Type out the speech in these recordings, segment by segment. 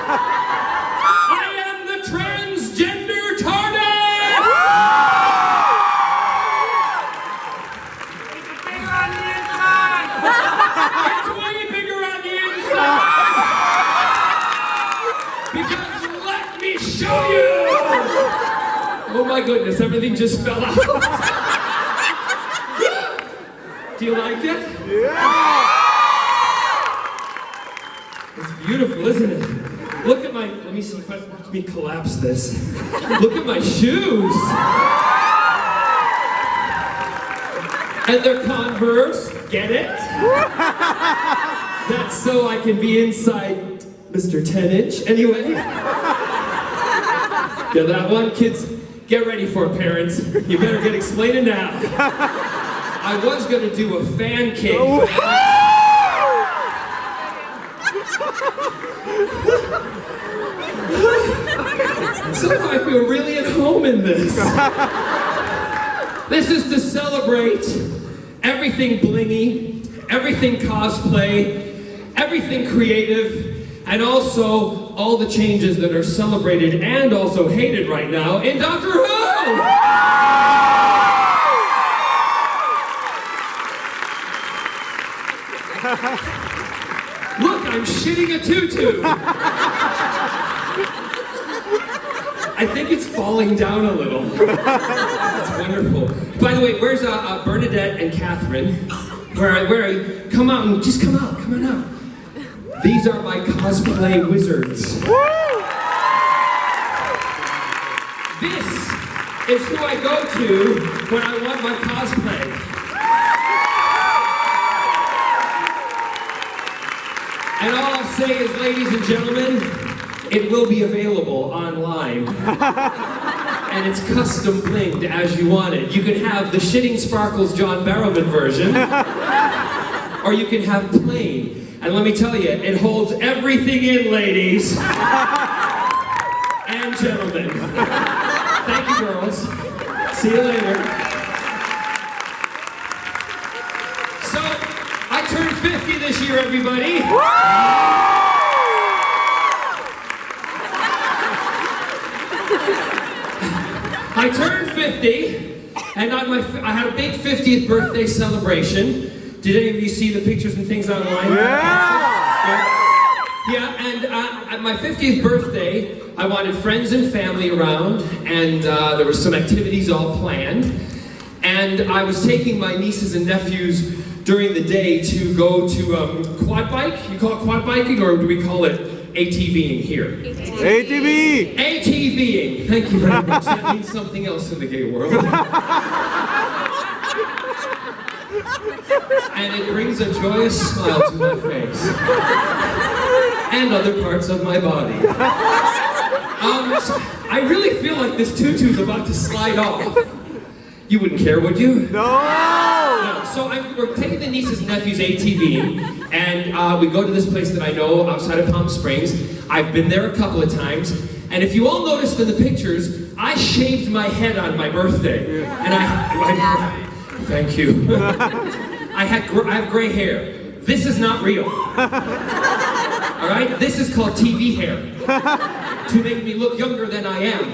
I am the transgender TARDIS! It's bigger on the inside! It's way bigger on the inside! Because let me show you! Oh my goodness, everything just fell out. Do you like it? Yeah! It's beautiful, isn't it? Look at my, let me see if let me collapse this. Look at my shoes. And they're Converse, get it? That's so I can be inside Mr. 10-inch, anyway. Get that one? Kids, get ready for it, parents. You better get explaining now. I was gonna do a fan cake. Somehow I feel really at home in this. This is to celebrate everything blingy, everything cosplay, everything creative, and also all the changes that are celebrated and also hated right now in Doctor Who! Look, I'm shitting a tutu! I think it's falling down a little. It's wonderful. By the way, where's Bernadette and Catherine? Where are you? Come on, just come out, come on out. These are my cosplay wizards. This is who I go to when I want my cosplay. And all I'll say is, ladies and gentlemen, it will be available online. And it's custom blinged as you want it. You can have the Shitting Sparkles John Barrowman version, or you can have plain. And let me tell you, it holds everything in, ladies and gentlemen. Thank you, girls. See you later. So, I turned 50 this year, everybody. I turned 50, and I had a big 50th birthday celebration. Did any of you see the pictures and things online? Yeah, and at my 50th birthday, I wanted friends and family around, and there were some activities all planned. And I was taking my nieces and nephews during the day to go to quad bike. You call it quad biking, or do we call it ATVing here? ATV! ATVing! Thank you very much. That means something else in the gay world. And it brings a joyous smile to my face. And other parts of my body. So I really feel like this tutu's about to slide off. You wouldn't care, would you? No! So we're taking the nieces and nephews ATVing, and we go to this place that I know outside of Palm Springs. I've been there a couple of times, and if you all noticed in the pictures, I shaved my head on my birthday. And thank you. I have gray hair. This is not real. All right? This is called TV hair. To make me look younger than I am.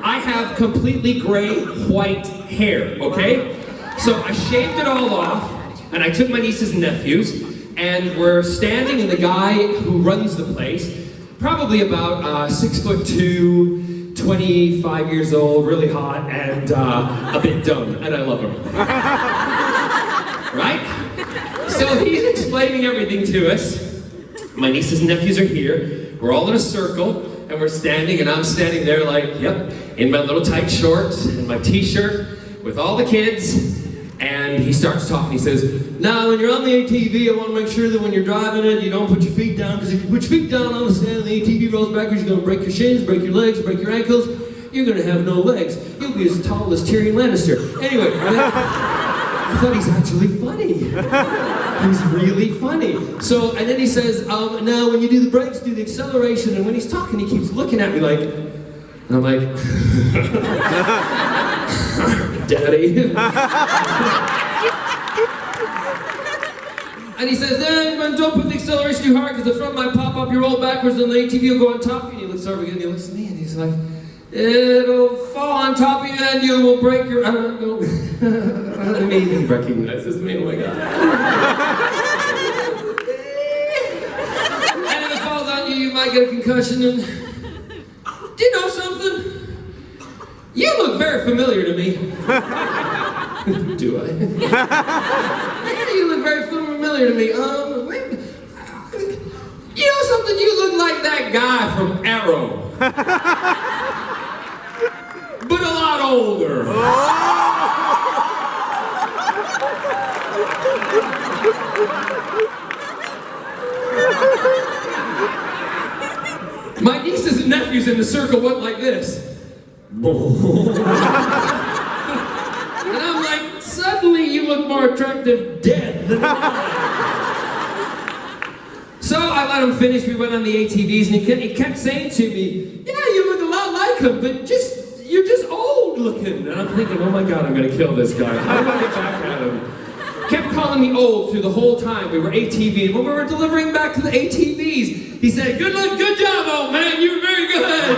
I have completely gray, white hair, okay? So I shaved it all off, and I took my nieces and nephews, and we're standing, and the guy who runs the place, probably about 6'2", 25 years old, really hot, and a bit dumb, and I love him. Right? So he's explaining everything to us. My nieces and nephews are here. We're all in a circle, and we're standing, and I'm standing there like, yep, in my little tight shorts and my t-shirt with all the kids. And he starts talking. He says, now when you're on the ATV, I want to make sure that when you're driving it, you don't put your feet down, because if you put your feet down on the stand, the ATV rolls backwards, you're going to break your shins, break your legs, break your ankles. You're going to have no legs. You'll be as tall as Tyrion Lannister. Anyway, I thought he's actually funny. He's really funny. So, and then he says, now when you do the brakes, do the acceleration. And when he's talking, he keeps looking at me like, and I'm like, Daddy. And he says, man, don't put the acceleration too hard because the front might pop up, you roll backwards and the ATV will go on top of you. And he looks over again and he looks at me and he's like, it'll fall on top of you and you will break your... He recognizes me, oh my God. And if it falls on you, you might get a concussion and... Do you know something? You look very familiar to me. Do I? Yeah, you look very familiar to me. Wait. You know something? You look like that guy from Arrow. But a lot older. My nieces and nephews in the circle went like this. And I'm like, suddenly you look more attractive dead than alive. So I let him finish, we went on the ATVs and he kept saying to me, yeah, you look a lot like him, but you're just old looking. And I'm thinking, oh my God, I'm gonna kill this guy. How do I get back at him? Kept calling me old through the whole time. We were ATVing. When we were delivering back to the ATVs, he said, good job, old man, you were very good.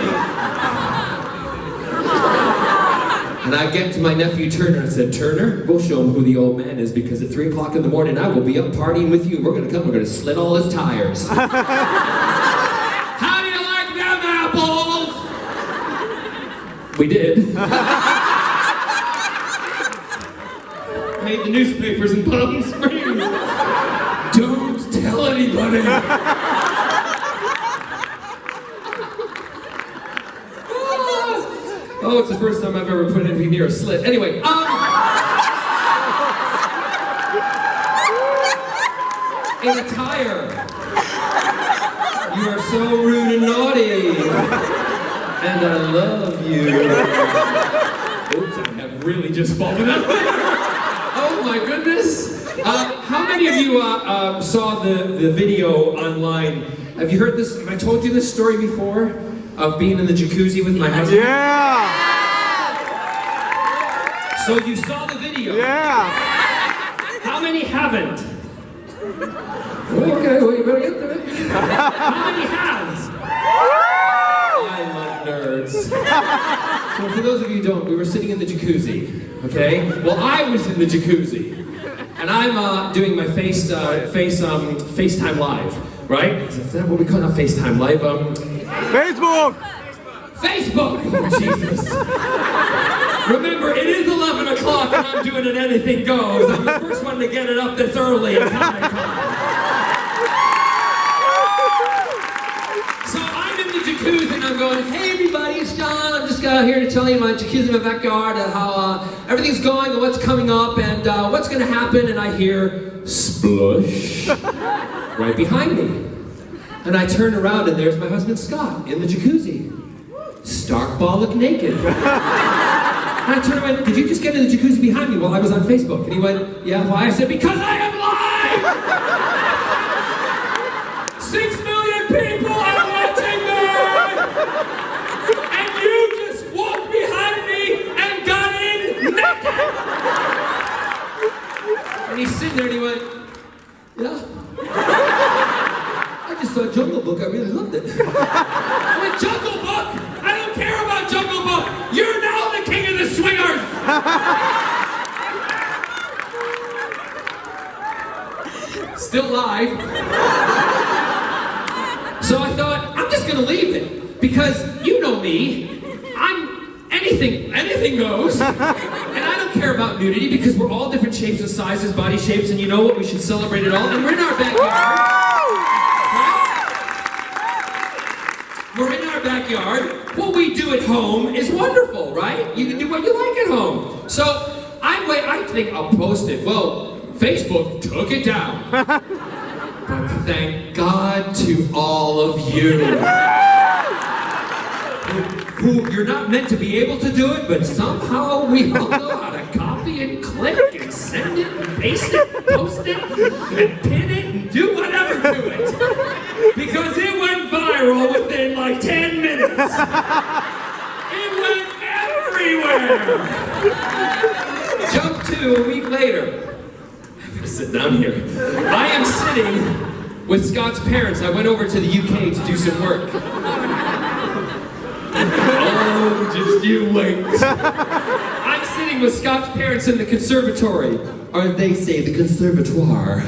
And I get to my nephew Turner and said, Turner, we'll show him who the old man is because at 3 o'clock in the morning I will be up partying with you. We're gonna slit all his tires. How do you like them apples? We did. Made the newspapers in Palm Springs. Don't tell anybody. Oh, it's the first time I've ever put anything near a slit. Anyway, in a tire. You are so rude and naughty. And I love you. Oops, I have really just fallen out. Oh my goodness. How many of you saw the video online? Have you heard this? Have I told you this story before? Of being in the jacuzzi with my husband? Yeah! So you saw the video? Yeah! How many haven't? Okay, well you better get to it. How many have? I love nerds. So for those of you who don't, we were sitting in the jacuzzi, okay? Well, I was in the jacuzzi. And I'm doing my FaceTime Live, right? Is that what we call it? Not FaceTime Live, Facebook! Facebook! Oh, Jesus. Remember, it is 11 o'clock and I'm doing an anything goes. I'm the first one to get it up this early. So I'm in the jacuzzi and I'm going, hey everybody, it's John. I'm just here to tell you my jacuzzi in my backyard and how everything's going and what's coming up and what's going to happen. And I hear splush right behind me. And I turn around and there's my husband Scott in the jacuzzi. Stark bollock naked. And I turned and went, did you just get in the jacuzzi behind me while I was on Facebook? And he went, yeah, why? I said, because I am live! 6 million people are watching me! And you just walked behind me and got in naked! And he's sitting there and he went, yeah. I just saw Jungle Book, I really loved it. I went, Jungle Book? I don't care about Jungle Book! You're now the king of the swingers! Still live. So I thought, I'm just gonna leave it. Because you know me, anything goes. And I don't care about nudity because we're all different shapes and sizes, body shapes, and you know what, we should celebrate it all. And we're in our backyard. We're in our backyard. What we do at home is wonderful, right? You can do what you like at home. So I think I'll post it. Well, Facebook took it down. But thank God to all of you. Who you're not meant to be able to do it, but somehow we all know how to copy and click and send it and paste it, post it, and pin it and do whatever to it. Because it went viral within like 10 minutes. It went everywhere. Jump to a week later. sit down here. I am sitting with Scott's parents. I went over to the UK to do some work. Oh, just you wait. I'm sitting with Scott's parents in the conservatory, or they say the conservatoire.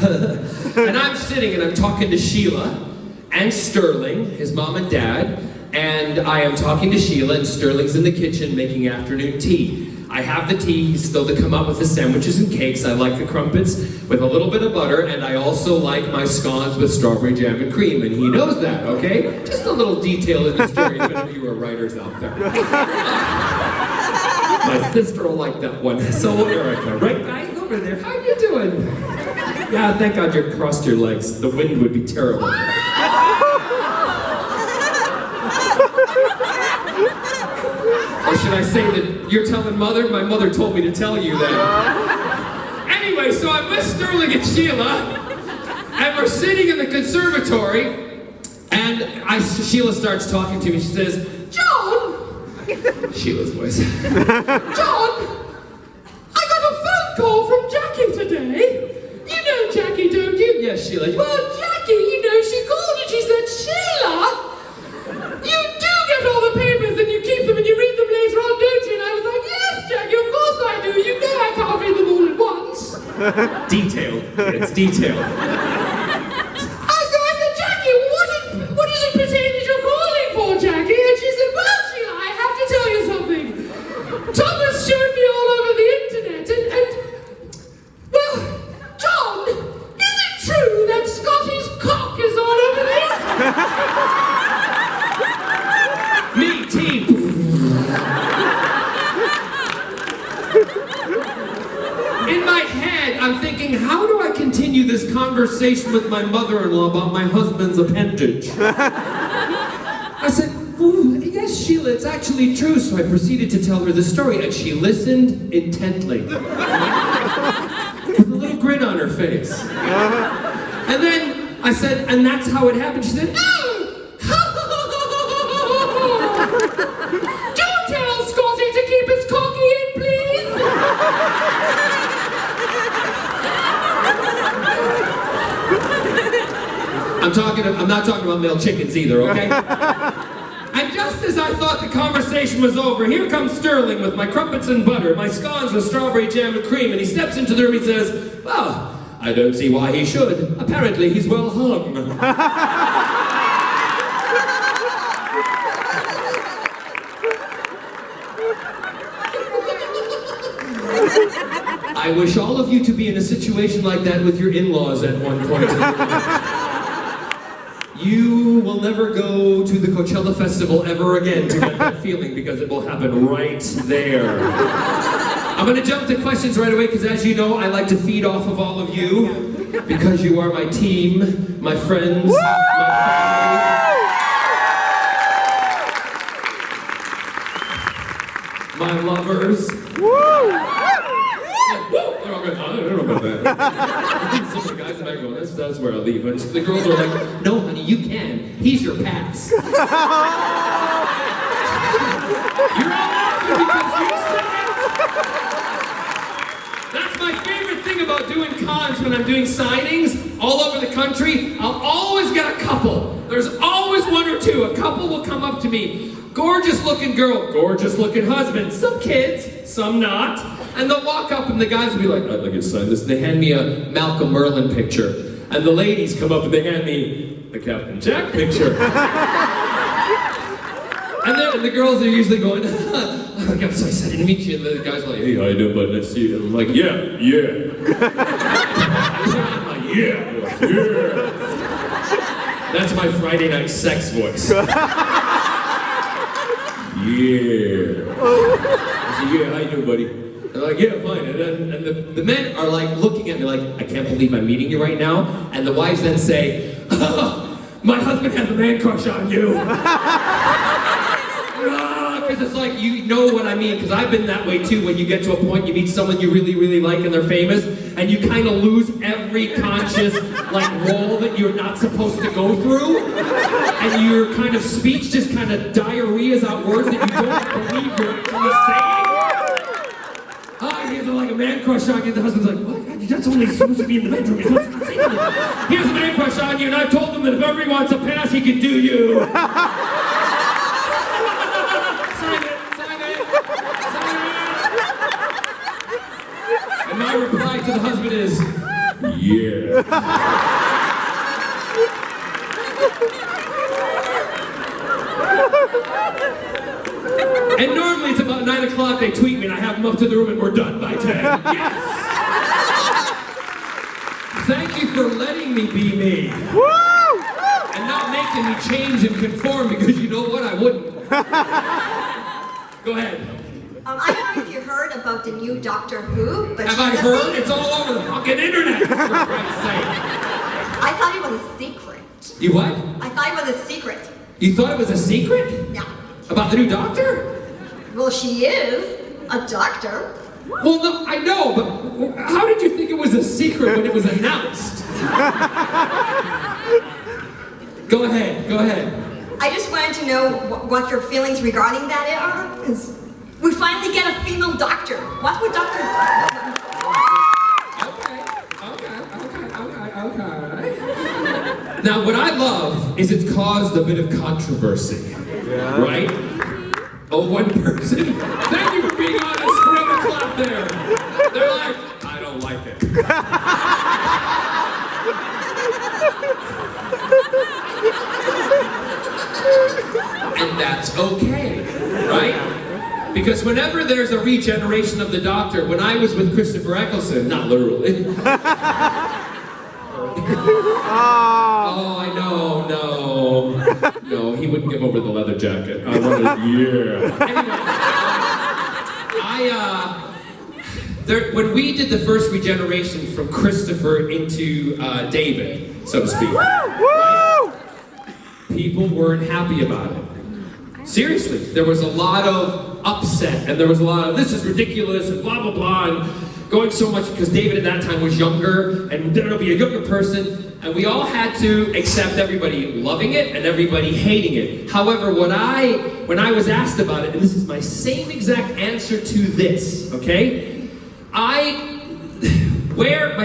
And I'm sitting and I'm talking to Sheila and Sterling, his mom and dad, and I am talking to Sheila and Sterling's in the kitchen making afternoon tea. I have the tea, he's still to come up with the sandwiches and cakes. I like the crumpets with a little bit of butter, and I also like my scones with strawberry jam and cream, and he knows that, okay? Just a little detail in the story, if any of you are writers out there. My sister will like that one. So will Erica. Right, guys, over there, how you doing? Yeah, thank God you crossed your legs. The wind would be terrible. Or should I say that you're telling Mother? My mother told me to tell you that. Anyway, so I'm with Sterling and Sheila, and we're sitting in the conservatory, and Sheila starts talking to me. She says, John! Sheila's voice. John! I got a phone call from Jackie today. You know Jackie, don't you? Yes, Sheila. Well, Jackie, you know, she called and she said, Sheila! You do get all the papers and you keep them and you read them later on, don't you? And I was like, yes, Jackie, of course I do. You know I can't read them all at once. Detail. It's detail. So I said, Jackie, what is it pertaining that you're calling for, Jackie? And she said, well, Sheila, I have to tell you something. Thomas showed me all over the internet and well, John, is it true that Scotty's cock is all over the internet? Me, team. In my head, I'm thinking, how do I continue this conversation with my mother-in-law about my husband's appendage? I said, yes, Sheila, it's actually true. So I proceeded to tell her the story, and she listened intently. With a little grin on her face. And then I said, and that's how it happened. She said, no! Don't tell Scotty to keep his cocky in, please! I'm not talking about male chickens either, okay? And just as I thought the conversation was over, here comes Sterling with my crumpets and butter, my scones with strawberry jam and cream, and he steps into the room and he says, well, I don't see why he should. Apparently he's well hung. I wish all of you to be in a situation like that with your in-laws at one point. You will never go to the Coachella Festival ever again to get that feeling because it will happen right there. I'm going to jump to questions right away because as you know, I like to feed off of all of you because you are my team, my friends, my family, my lovers. I don't know about that. Some of the guys in the back going, that's where I leave. And the girls are like, no, honey, you can. He's your pass. You're all laughing because you said it. That's my favorite thing about doing cons when I'm doing signings all over the country. I'll always get a couple. There's always one or two. A couple will come up to me. Gorgeous looking girl, gorgeous looking husband. Some kids, some not. And they'll walk up and the guys will be like, I'd like you to sign this. They hand me a Malcolm Merlin picture. And the ladies come up and they hand me the Captain Jack picture. And then the girls are usually going, I'm so excited to meet you. And the guys are like, hey, how you doing, bud? Nice to see you. And I'm like, yeah. I'm like, yeah. That's my Friday night sex voice. Yeah. I said, yeah, how you doing, buddy? They're like, yeah, fine. And the men are like looking at me like, I can't believe I'm meeting you right now. And the wives then say, oh, my husband has a man crush on you. Because it's like, you know what I mean, because I've been that way too, when you get to a point, you meet someone you really, really like and they're famous, and you kind of lose every conscious, like, role that you're not supposed to go through, and your kind of speech just kind of diarrheas out words that you don't believe you're actually saying. has like a man crush on you, the husband's like, what? That's only supposed to be in the bedroom. He has a man crush on you, and I've told him that if ever he wants a pass, he can do you. Sign it. And my reply to the husband is, yeah. And normally it's about 9 o'clock, they tweet me and I have them up to the room and we're done by 10. Yes! Thank you for letting me be me. Woo! And not making me change and conform, because you know what, I wouldn't. Go ahead. I don't know if you heard about the new Doctor Who, but Have I heard? It's all over the fucking internet, for Christ's sake. I thought it was a secret. You what? I thought it was a secret. You thought it was a secret? Yeah. About the new doctor? Well, she is a doctor. Well, no, I know, but how did you think it was a secret when it was announced? Go ahead. I just wanted to know what your feelings regarding that are, because we finally get a female doctor. What would Doctor... Okay. Now, what I love is it's caused a bit of controversy, right? Oh, one person. Thank you for being honest. Grab a clap there. They're like, I don't like it. And that's okay, right? Because whenever there's a regeneration of the Doctor, when I was with Christopher Eccleston, not literally. Oh, I know, no, he wouldn't give over the leather jacket. I wanted, Anyway, when we did the first regeneration from Christopher into David, so to speak, right, people weren't happy about it. Seriously, there was a lot of upset, and there was a lot of, this is ridiculous, and blah, blah, blah, and going so much, because David at that time was younger, and there'll be a younger person, and we all had to accept everybody loving it and everybody hating it. However, when I was asked about it, and this is my same exact answer to this, okay? My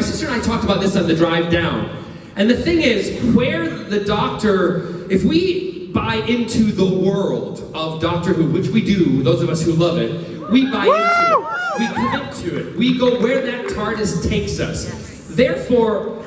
sister and I talked about this on the drive down, and the thing is, where the Doctor, if we buy into the world of Doctor Who, which we do, those of us who love it, we buy into it, we commit to it, we go where that TARDIS takes us. Therefore,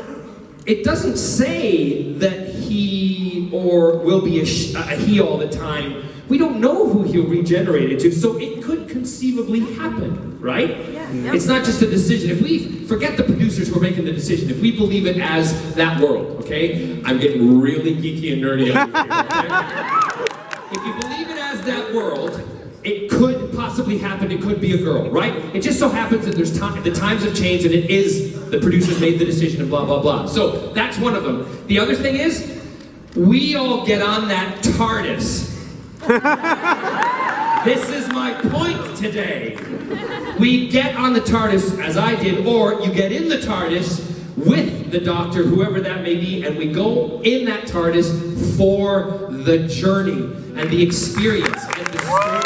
it doesn't say that he or will be a he all the time. We don't know who he'll regenerate into, so it could conceivably happen, right? Yeah. It's not just a decision. If we forget the producers who are making the decision, if we believe it as that world, okay? I'm getting really geeky and nerdy over here, okay? If you believe it as that world, it could possibly happen, it could be a girl, right? It just so happens that there's the times have changed and it is, the producers made the decision and blah, blah, blah. So that's one of them. The other thing is, we all get on that TARDIS. This is my point today. We get on the TARDIS, as I did, or you get in the TARDIS with the Doctor, whoever that may be, and we go in that TARDIS for the journey and the experience and the story.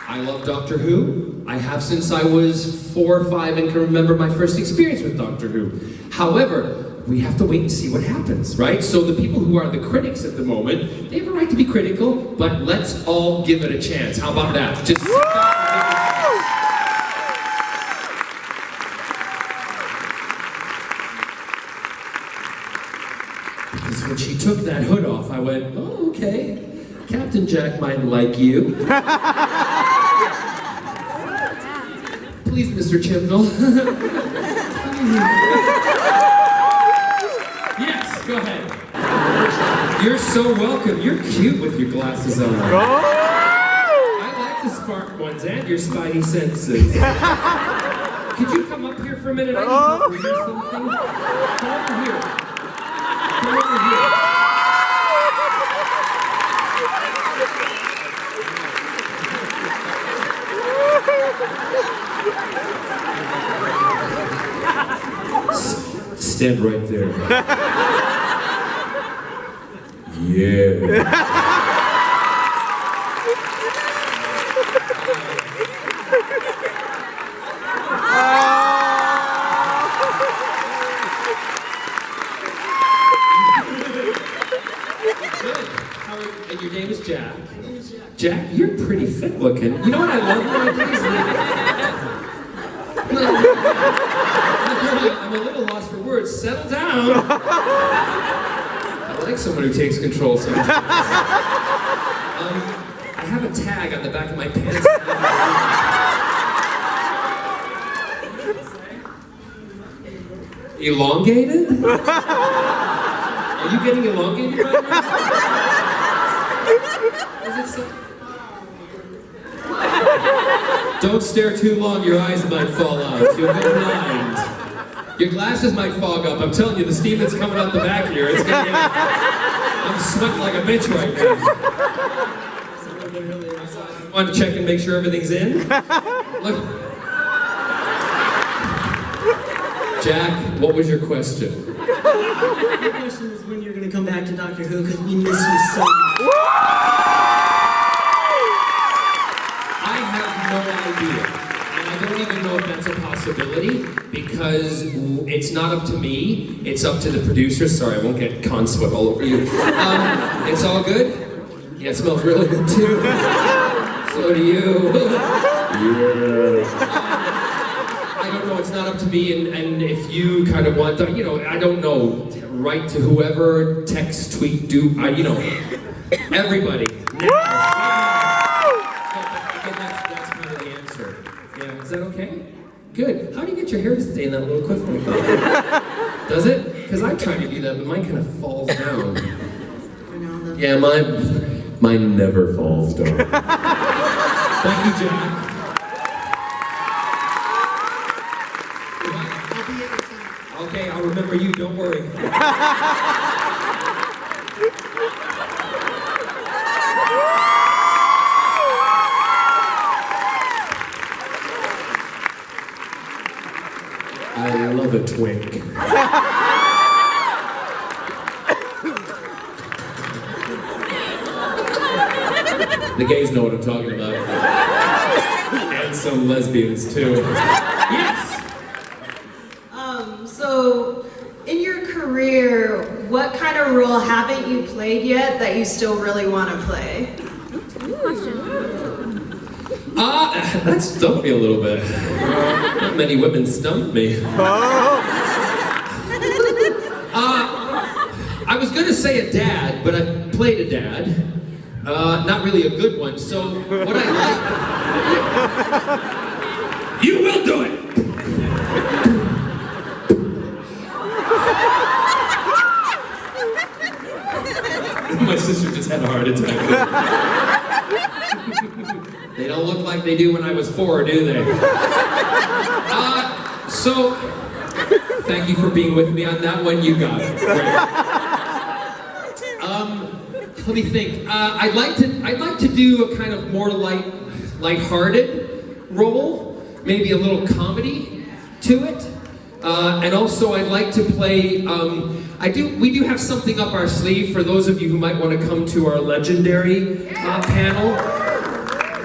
I love Doctor Who. I have since I was 4 or 5 and can remember my first experience with Doctor Who. However, we have to wait and see what happens, right? So the people who are the critics at the moment, they have a right to be critical, but let's all give it a chance. How about that? Just sit back and give it a chance. Because when she took that hood off, I went, oh, okay. Captain Jack might like you. Please, Mr. Chibnall. Yes, go ahead. You're so welcome. You're cute with your glasses on. I like the spark ones and your spidey senses. Could you come up here for a minute? I need to read something. Come over here. Come over here. Stand right there. Yeah. And your name is Jack. Jack, you're pretty fit looking. You know what I love nowadays? I'm a little lost for words. Settle down. I like someone who takes control sometimes. I have a tag on the back of my pants. Elongated? Are you getting elongated right now? Is it so? Don't stare too long, your eyes might fall out. You'll go blind. Your glasses might fog up. I'm telling you, the steam that's coming out the back here, it's gonna get... I'm sweating like a bitch right now. Want to check and make sure everything's in? Look. Jack, what was your question? My question is when you're going to come back to Doctor Who, because we miss you so much. I have no idea. And I don't even know if that's a possibility, because it's not up to me, it's up to the producers. Sorry, I won't get con sweat all over you. It's all good? Yeah, it smells really good too. So do you. Yeah. I don't know, it's not up to me, and if you kind of want to, you know, I don't know, write to whoever, text, tweet, do, you know, everybody. Now. That's kind of the answer. Yeah, is that okay? Good. How do you get your hair to stay in that little cliff like that? Does it? Because I try to do that, but mine kind of falls down. Yeah, mine never falls down. Thank you, Jack. Okay, I'll remember you, don't worry. I love a twink. The gays know what I'm talking about. And some lesbians too. Yes! So, in your career, what kind of role haven't you played yet that you still really want to play? That stumped me a little bit. Not many women stumped me. I was gonna say a dad, but I played a dad. Not really a good one, so what I like... You will do it! My sister just had a heart attack. They don't look like they do when I was 4, do they? So, thank you for being with me on that one. You got it. Great. Let me think. I'd like to do a kind of more lighthearted role, maybe a little comedy to it, and also I'd like to play. We do have something up our sleeve for those of you who might want to come to our legendary panel.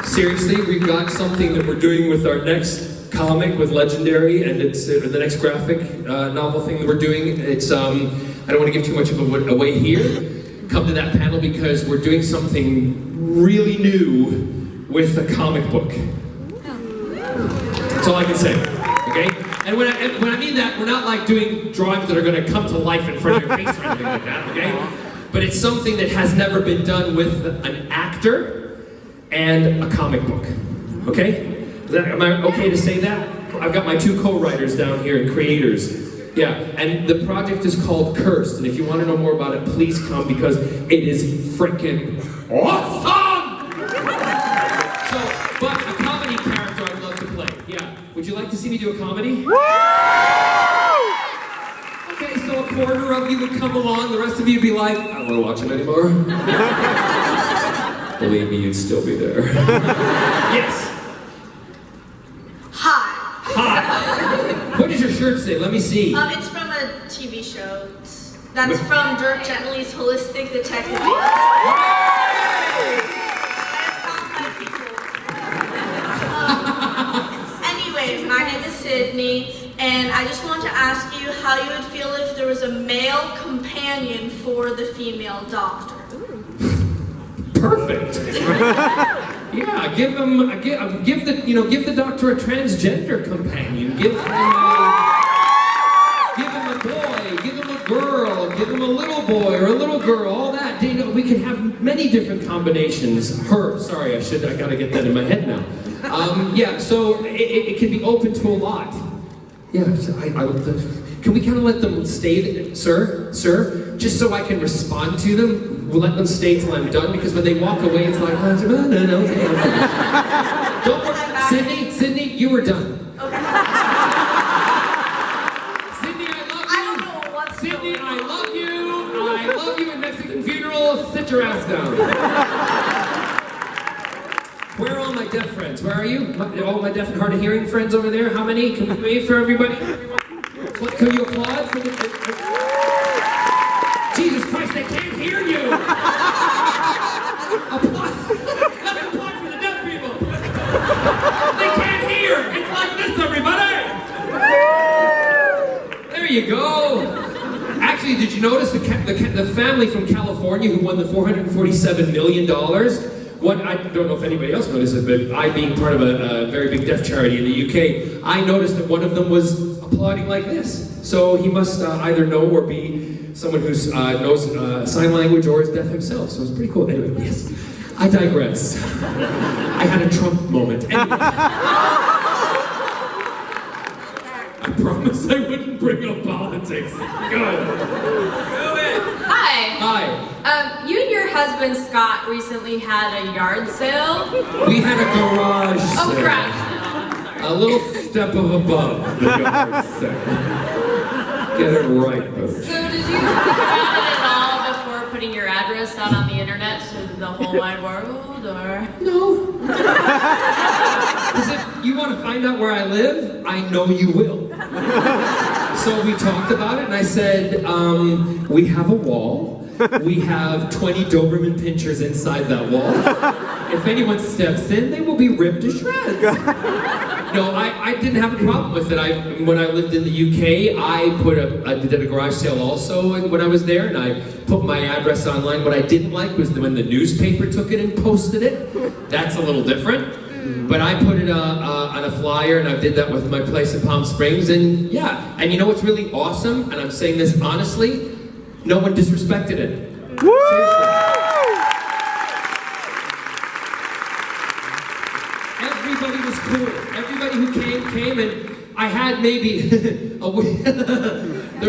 Seriously, we've got something that we're doing with our next comic with Legendary, and it's the next graphic novel thing that we're doing. It's I don't want to give too much of away here. Come to that panel because we're doing something really new with a comic book. That's all I can say. Okay? And when I mean that, we're not like doing drawings that are going to come to life in front of your face or anything like that. Okay? But it's something that has never been done with an actor and a comic book. Okay? Am I okay to say that? I've got my 2 co-writers down here and creators. Yeah, and the project is called Cursed, and if you want to know more about it, please come because it is freaking awesome! So, but a comedy character I'd love to play. Yeah. Would you like to see me do a comedy? Okay, so a quarter of you would come along, the rest of you would be like, I don't want to watch him anymore. Believe me, you'd still be there. Yes. Hi. What does your shirt say? Let me see. It's from a TV show. That's from Dirk Gently's Holistic Detective. Hi, my name is Sydney, and I just want to ask you how you would feel if there was a male companion for the female doctor. Perfect. Yeah, give the doctor a transgender companion. Give him a boy, give him a girl, give him a little boy or a little girl, all that. You know, we can have many different combinations. Sorry, I gotta get that in my head now. Yeah, so it can be open to a lot. Yeah, so can we kind of let them stay, sir, just so I can respond to them? We'll let them stay till I'm done, because when they walk away, it's like, no. Don't worry, Sydney, you were done. Okay. Sydney, I love you. I don't know what's Sydney, going I on. love you. I love you in Mexican funeral. Sit your ass down. Where are all my deaf friends? Where are you? All my deaf and hard of hearing friends over there? How many? Can we wave for everybody? Can you applaud for the... Jesus Christ, they can't hear you! Applaud! Let me applaud for the deaf people! They can't hear! It's like this, everybody! There you go! Actually, did you notice the family from California who won the $447 million? What, I don't know if anybody else noticed it, but I, being part of a very big deaf charity in the UK, I noticed that one of them was applauding like this. So he must either know or be someone who knows sign language or is deaf himself. So it's pretty cool. Anyway, yes, I digress. I had a Trump moment. Anyway. I promise I wouldn't bring up politics. Good. Hi. Hi. You and your husband Scott recently had a yard sale. We had a garage sale. Oh, garage sale. I'm sorry. A little step of above the yard sale. Get it right, Coach. So did you think about it at all before putting your address out on the internet to the whole wide world, or? No. Because if you want to find out where I live, I know you will. So we talked about it, and I said, we have a wall. We have 20 Doberman pinchers inside that wall. If anyone steps in, they will be ripped to shreds. No, I didn't have a problem with it. When I lived in the UK, I did a garage sale also when I was there, and I put my address online. What I didn't like was when the newspaper took it and posted it. That's a little different. But I put it on a flyer, and I did that with my place in Palm Springs, and yeah. And you know what's really awesome? And I'm saying this honestly, no one disrespected it. Seriously. Everybody was cool. Everybody who came, and I had maybe there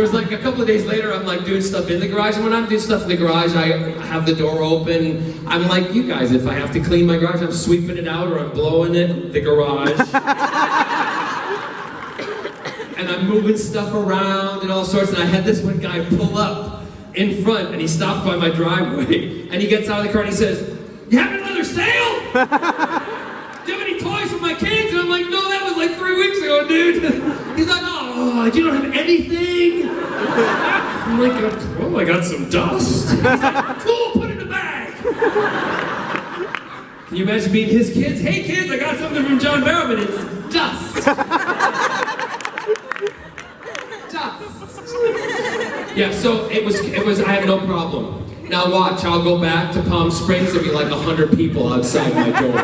was like a couple of days later, I'm like doing stuff in the garage, and when I'm doing stuff in the garage, I have the door open. I'm like, you guys, if I have to clean my garage, I'm sweeping it out or I'm blowing it, the garage. And I'm moving stuff around and all sorts, and I had this one guy pull up in front, and he stopped by my driveway, and he gets out of the car and he says, "You having another sale? Do you have any toys for my kids?" And I'm like, "No, that was like 3 weeks ago, dude." He's like, "Oh, you don't have anything?" I'm like, "Well, I got some dust." He's like, "Cool, put it in the bag." Can you imagine being his kids? "Hey kids, I got something from John Barrowman. It's dust." Dust. Yeah, so it was, I had no problem. Now watch, I'll go back to Palm Springs, there'll be like 100 people outside my door.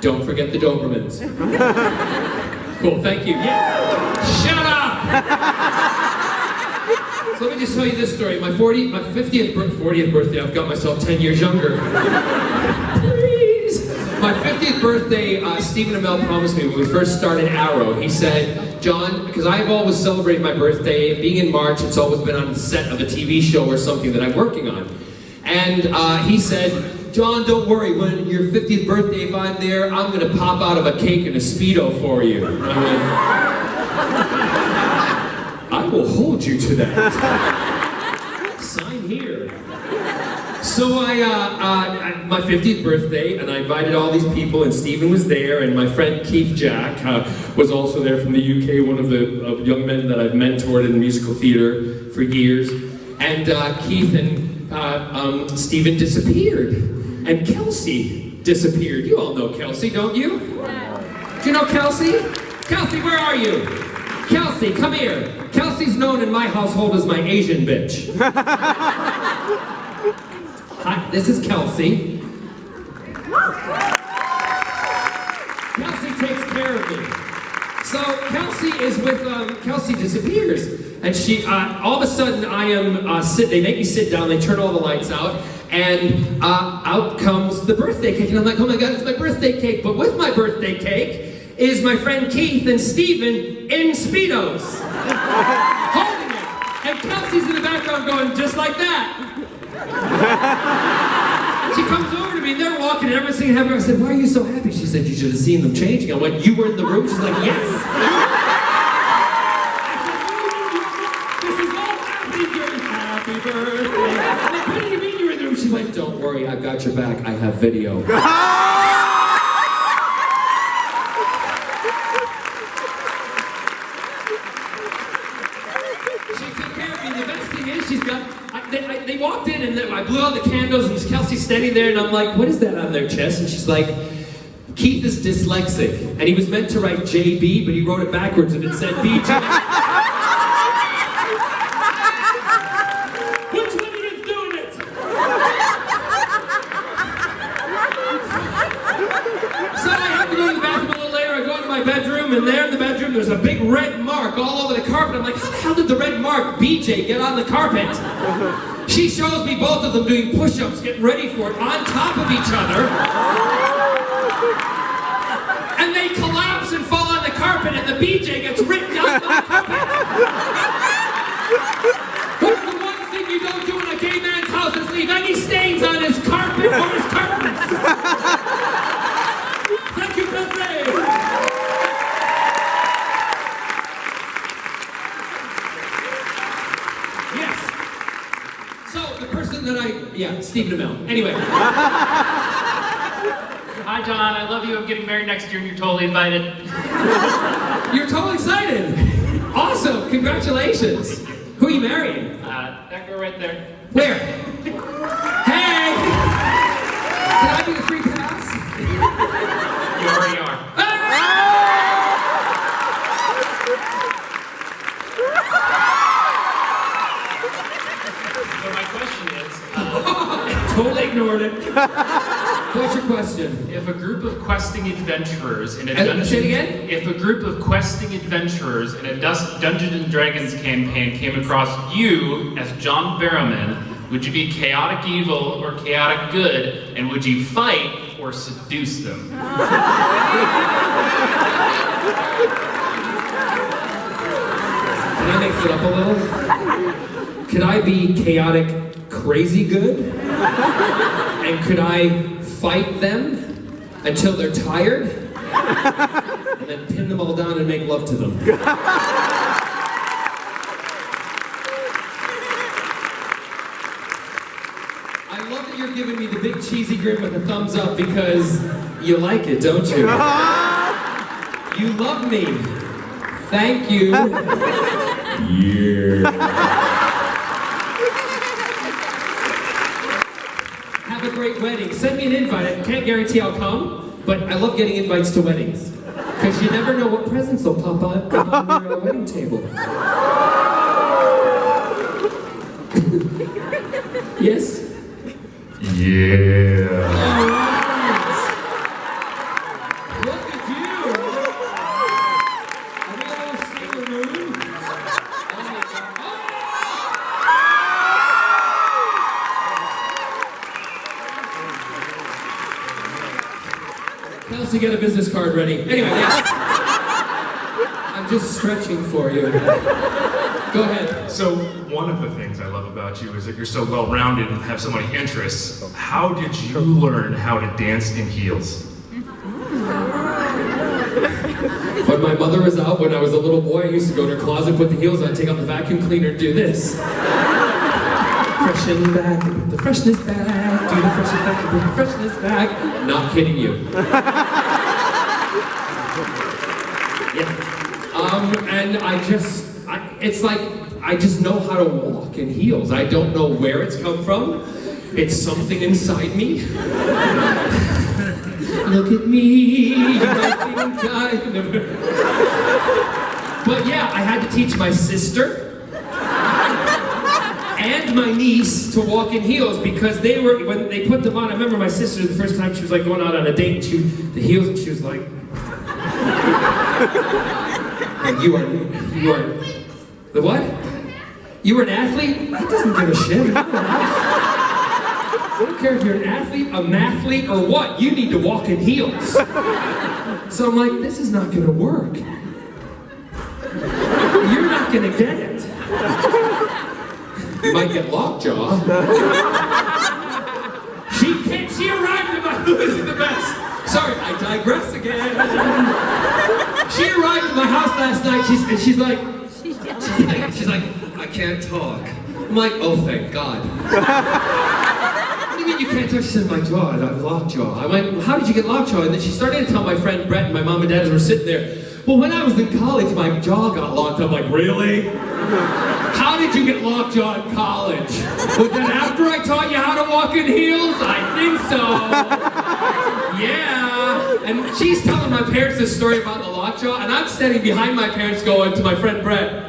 Don't forget the Dobermans. Cool, thank you. Yeah. Shut up! So let me just tell you this story. My 40th birthday, I've got myself 10 years younger. Please! My 50th birthday, Stephen Amell promised me when we first started Arrow, he said, "John," because I've always celebrated my birthday, being in March, it's always been on the set of a TV show or something that I'm working on. And he said, "John, don't worry, when your 50th birthday, if I'm there, I'm gonna pop out of a cake in a Speedo for you." And I went, "I will hold you to that. Sign here." So my 50th birthday, and I invited all these people, and Stephen was there, and my friend Keith Jack was also there from the UK, one of the young men that I've mentored in musical theater for years. And Keith and Stephen disappeared, and Kelsey disappeared. You all know Kelsey, don't you? Do you know Kelsey? Kelsey, where are you? Kelsey, come here. Kelsey's known in my household as my Asian bitch. Hi, this is Kelsey. Kelsey takes care of me. So Kelsey is with, Kelsey disappears. And she, all of a sudden I am, they make me sit down, they turn all the lights out, and out comes the birthday cake. And I'm like, oh my God, it's my birthday cake. But with my birthday cake is my friend Keith and Steven in Speedos. Holding it. And Kelsey's in the background going, just like that. And she comes over to me, and they're walking, and everyone's singing happy. I said, why are you so happy? She said, you should have seen them changing. I went, you were in the room? She's like, yes. This is all happy birthday. I'm like, what do you mean you were in the room? She went, don't worry, I've got your back. I have video. They walked in and I blew out the candles and Kelsey's standing there and I'm like, what is that on their chest? And she's like, Keith is dyslexic and he was meant to write JB, but he wrote it backwards and it said BJ. Which one of you is doing it? So I have to go to the bathroom a little later. I go into my bedroom and there in the bedroom there's a big red mark all over the carpet. I'm like, how the hell did the red mark BJ get on the carpet? She shows me both of them doing push-ups, getting ready for it, on top of each other. And they collapse and fall on the carpet, and the BJ gets ripped out of the carpet. What's the one thing you don't do in a gay man's house is leave any stains on his carpet or his curtains? Thank you, Kelsey. Stephen Amell. Anyway. Hi, John. I love you. I'm getting married next year, and you're totally invited. You're totally excited. Awesome. Congratulations. Who are you marrying? That girl right there. Where? Hey! Can I be the free pass? You already are. So my question is... Totally ignored it. What's your question? If a group of questing adventurers in a Say it again? If a group of questing adventurers in a Dungeons and Dragons campaign came across you as John Barrowman, would you be chaotic evil or chaotic good, and would you fight or seduce them? Can I mix it up a little? Could I be chaotic crazy good? And could I fight them until they're tired? And then pin them all down and make love to them? I love that you're giving me the big cheesy grin with a thumbs up because you like it, don't you? You love me. Thank you. Yeah. Have a great wedding. Send me an invite. I can't guarantee I'll come, but I love getting invites to weddings. Because you never know what presents will pop up on your wedding table. Yes? Yeah. All right. Look at you. Are we all Sailor Moon? Kelsey, get a business card ready. Anyway, yes. I'm just stretching for you. Go ahead. So, one of the things I love about you is that you're so well-rounded and have so many interests. How did you learn how to dance in heels? When my mother was out, when I was a little boy, I used to go to her closet, put the heels on, take out the vacuum cleaner, and do this. Freshen back, put the freshness back, do the freshness back, put the freshness back. Not kidding you. Yeah. And it's like, I just know how to walk in heels. I don't know where it's come from. It's something inside me. Look at me, you might think I never. But yeah, I had to teach my sister and my niece to walk in heels because when they put them on, I remember my sister the first time she was like going out on a date, and the heels, and she was like, and you are, the what? You were an athlete? That doesn't give a shit. I don't care if you're an athlete, a mathlete, or what. You need to walk in heels. So I'm like, this is not gonna work. You're not gonna get it. You might get lockjaw. She arrived at my, this is the best. Sorry, I digress again. She arrived at my house last night, she's like, I can't talk. I'm like, oh, thank God. What do you mean you can't talk? She said, my jaw, I have lockjaw. I went, well, how did you get lockjaw? And then she started to tell my friend Brett and my mom and dad were sitting there, well, when I was in college, my jaw got locked up. I'm like, really? How did you get lockjaw in college? Was that after I taught you how to walk in heels? I think so. Yeah. And she's telling my parents this story about the lockjaw, and I'm standing behind my parents going to my friend Brett.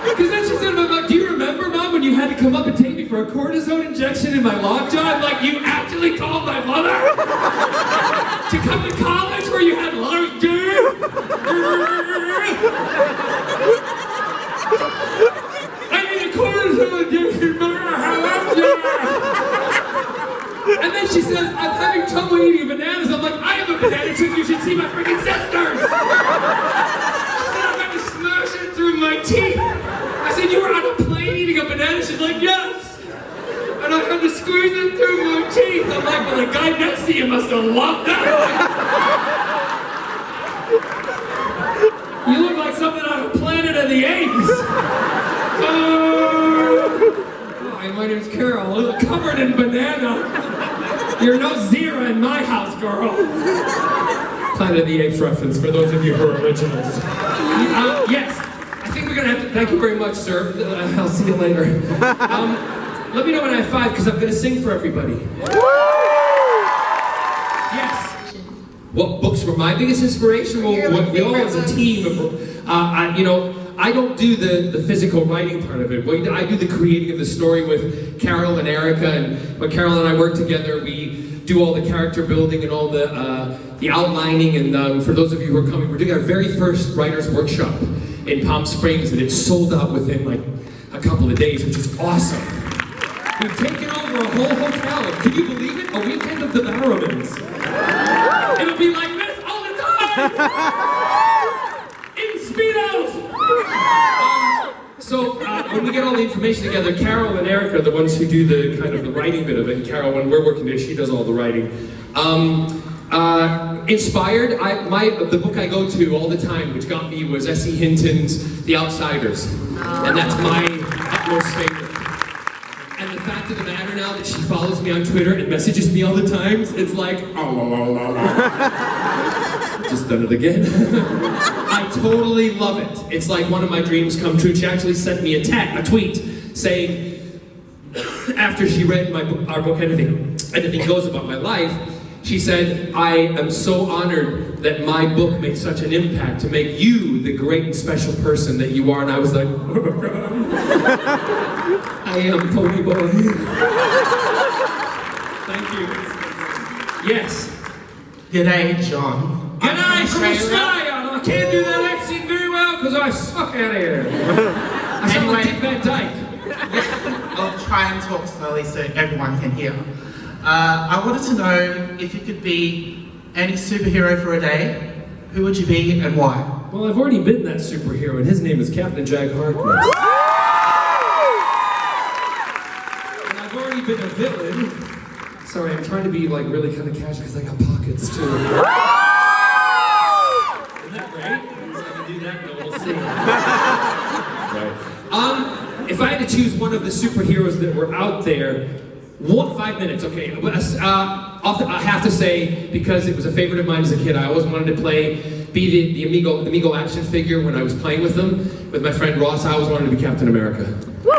Because then she said, Mom, do you remember, Mom, when you had to come up and take me for a cortisone injection in my lockjaw? I'm like, you actually called my mother to come to college where you had lockjaw? I need a cortisone injection, Mama, how lockjaw? And then she says, I'm having trouble eating bananas. I'm like, I have a banana too, you should see my freaking sisters. Through my teeth. I said, you were on a plane eating a banana? She's like, yes. And I had to squeeze it through my teeth. I'm like, well, the guy next to you must have loved that one. You look like something on a Planet of the Apes. Hi, my name's Carol. Covered in banana. You're no Zira in my house, girl. Planet of the Apes reference for those of you who are originals. Yes. I think we're gonna have to, thank you very much, sir. I'll see you later. Let me know when I have 5, because I'm gonna sing for everybody. Yes. What books were my biggest inspiration? Well, we all as a team, I don't do the physical writing part of it. I do the creating of the story with Carol and Erica, and when Carol and I work together, we do all the character building and all the outlining, and for those of you who are coming, we're doing our very first writer's workshop in Palm Springs, and it's sold out within like a couple of days, which is awesome. We've taken over a whole hotel, and can you believe it? A weekend of the BARROWMANs. It'll be like this all the time! In Speedos! So when we get all the information together, Carol and Erica are the ones who do the kind of the writing bit of it. And Carol, when we're working together, she does all the writing. Inspired, the book I go to all the time, which got me, was S.E. Hinton's The Outsiders. And that's my utmost favorite. And the fact of the matter now that she follows me on Twitter and messages me all the time, it's like, just done it again. I totally love it. It's like one of my dreams come true. She actually sent me a tweet saying, after she read our book, Anything Goes About My Life, she said, I am so honored that my book made such an impact to make you the great and special person that you are. And I was like, oh God, I am Pony Boy. Thank you. Yes. G'day, John. G'day from Australia. I can't do that accent very well because I suck out here. I sound like Dick Van Dyke. I'll try and talk slowly so everyone can hear. I wanted to know if you could be any superhero for a day, who would you be and why? Well, I've already been that superhero, and his name is Captain Jack Harkness. And I've already been a villain. Sorry, I'm trying to be like really kind of casual because I got pockets too. Isn't that great? So I can do that, but we'll see. Right. If I had to choose one of the superheroes that were out there, 5 minutes, okay. I have to say, because it was a favorite of mine as a kid, I always wanted to be the Amigo action figure when I was playing with them. With my friend Ross, I always wanted to be Captain America. I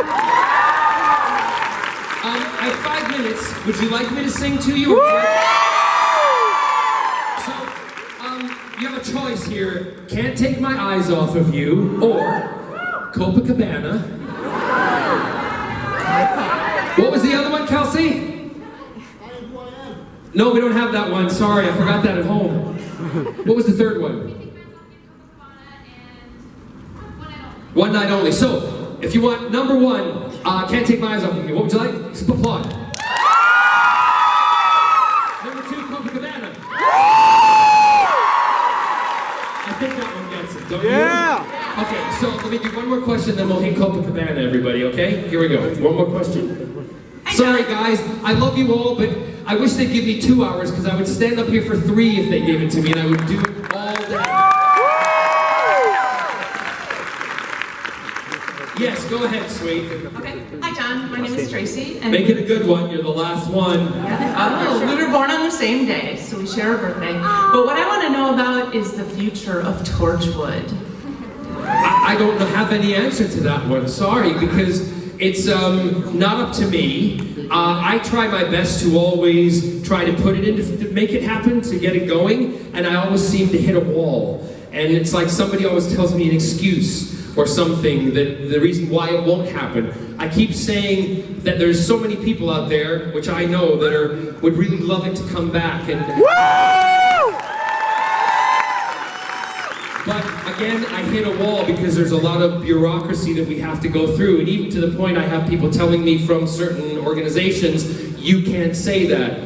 have 5 minutes. Would you like me to sing to you? So, you have a choice here. Can't Take My Eyes Off of You, or Copacabana. What was the other one, Kelsey? No, we don't have that one. Sorry, I forgot that at home. What was the third one? One Night Only. So, if you want number 1, Can't Take My Eyes Off of You, what would you like? Applaud. Number 2, Copacabana. I think that one gets it, don't you? Yeah! Okay, so let me do one more question, then we'll hit Copacabana, everybody, okay? Here we go. One more question. Sorry, guys. I love you all, but I wish they'd give me 2 hours, because I would stand up here for 3 if they gave it to me, and I would do it all day. Yes, go ahead, sweet. Okay. Hi, John. My name is Tracy. And Make it a good one. You're the last one. we were born on the same day, so we share a birthday. But what I want to know about is the future of Torchwood. I don't have any answer to that one. Sorry, because it's not up to me. I try my best to always try to put it in, to make it happen, to get it going, and I always seem to hit a wall. And it's like somebody always tells me an excuse or something, that the reason why it won't happen. I keep saying that there's so many people out there, which I know, that would really love it to come back. And but again, I hit a wall because there's a lot of bureaucracy that we have to go through, and even to the point I have people telling me from certain organizations, you can't say that.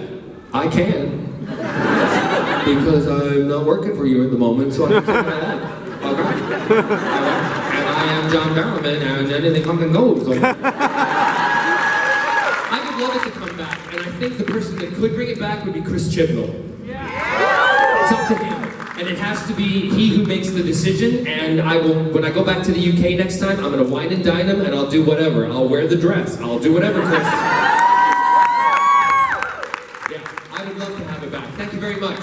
I can. Because I'm not working for you at the moment, so I can say what I like. Okay? And I am John Barrowman, and anything comes and goes. Okay? I would love it to come back, and I think the person that could bring it back would be Chris Chibnall. It's up to him. And it has to be he who makes the decision, and I will, when I go back to the UK next time, I'm going to wine and dine him, and I'll do whatever. I'll wear the dress. I'll do whatever, Chris. Yeah, I would love to have it back. Thank you very much.